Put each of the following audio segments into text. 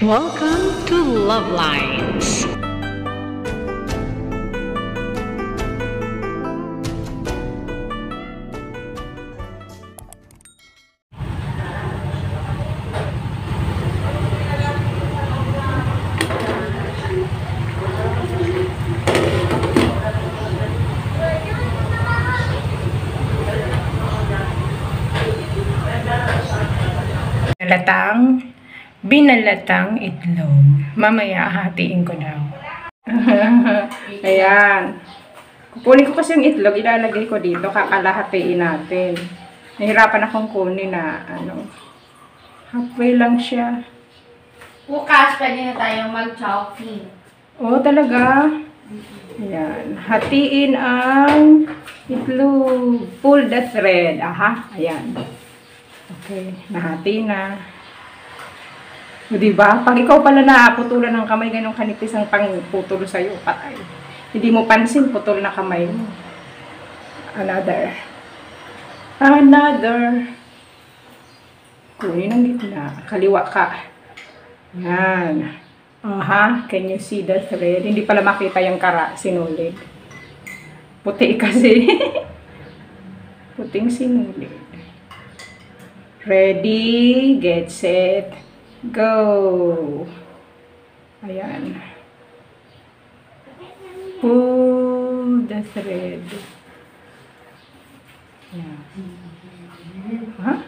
Welcome to Love Lines. Binalatang itlog. Mamaya hatiin ko daw. Ayan. Kukunin ko kasi yung itlog, ilalagay ko dito, kakalahatiin natin. Nahirapan akong kunin na, halfway lang siya. Bukas, pwede na tayong mag-chopping. Oo, talaga? Ayan. Hatiin ang itlog. Pull the thread. Aha, ayan. Okay, nahati na. O, diba? Pag ikaw pala naputulan ng kamay, ganun kanipis ang pangputol sa'yo, patay. Hindi mo pansin, putol na kamay mo. Another. Kunin ang gitna. Kaliwa ka. Yan. Aha, can you see the thread? Hindi pala makita yung kara, sinulid. Puti kasi. Puting sinulid. Ready, get set, go. Ayan. Pull the thread. Ayan. Huh?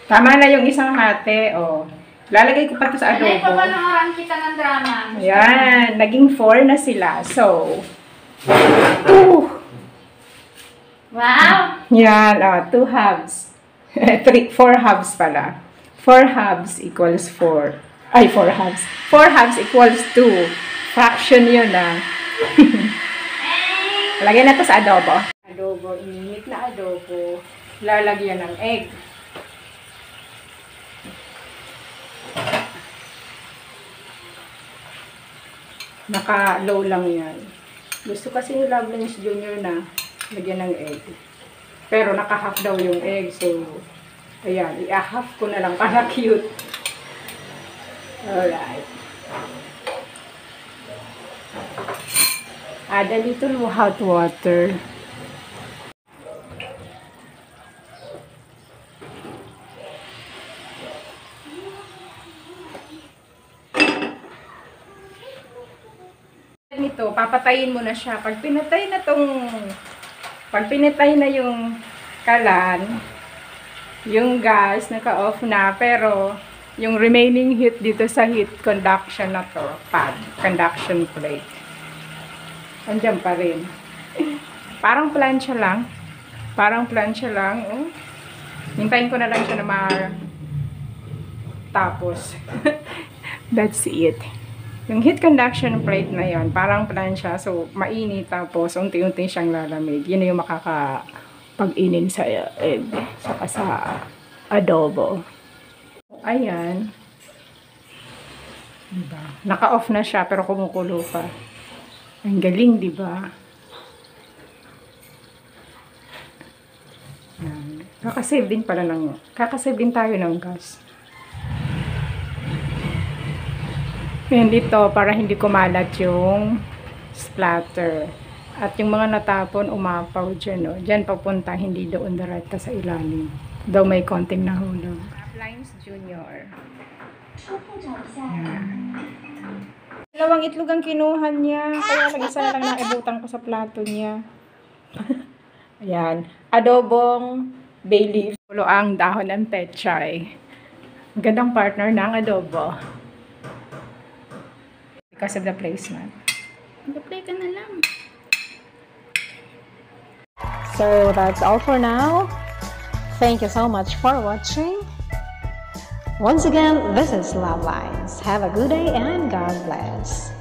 Tama na yung isang hati. Oh. Lalagay ko pa ito sa adobo. Ay, papanoran kita ng drama. Ayan. Naging 4 na sila. So, 2. Wow! Yan. 2 halves. 4 halves pala. 4 halves equals 4. Ay, 4 halves. 4 halves equals 2. Fraction yun Lagyan na to sa adobo. Adobo, init na adobo. Lalagyan ng egg. Naka-low lang yan. Gusto kasi ni Lovelines Jr. na lagyan ng egg. Pero naka-half daw yung egg. So, ayan. I-half ko na lang para cute. Alright. Add a little hot water. Ito, papatayin mo na siya. Pag pinatay na yung kalan, yung gas, naka-off na, pero yung remaining heat dito sa heat conduction na to, conduction plate, andyan pa rin. Parang plancha lang. Oh. Hintayin ko na lang siya na tapos. That's it. Yung heat conduction plate na yon, parang plancha, so mainit, tapos unti-unti siyang lalamig. Yun yung makakapag-inin sa egg, saka sa adobo. Ayan. Diba? Naka-off na siya, pero kumukulo pa. Ang galing, diba? Kakasave din tayo ng gas. Yan dito, para hindi kumalat yung splatter. At yung mga natapon, umapaw dyan. Dyan papunta, hindi doon direct sa ilalim. Daw may konting nahulog. Lovelines Jr. Dalawang itlog ang kinuhan niya. Kaya mag-isa na lang naibutang ko sa plato niya. Ayan. Adobong bay leaf. Pulo ang dahon ng pechay. Gandang partner ng adobo. Because of the placement. Mag-play ka na lang. So that's all for now. Thank you so much for watching. Once again, this is Love Lines. Have a good day and God bless.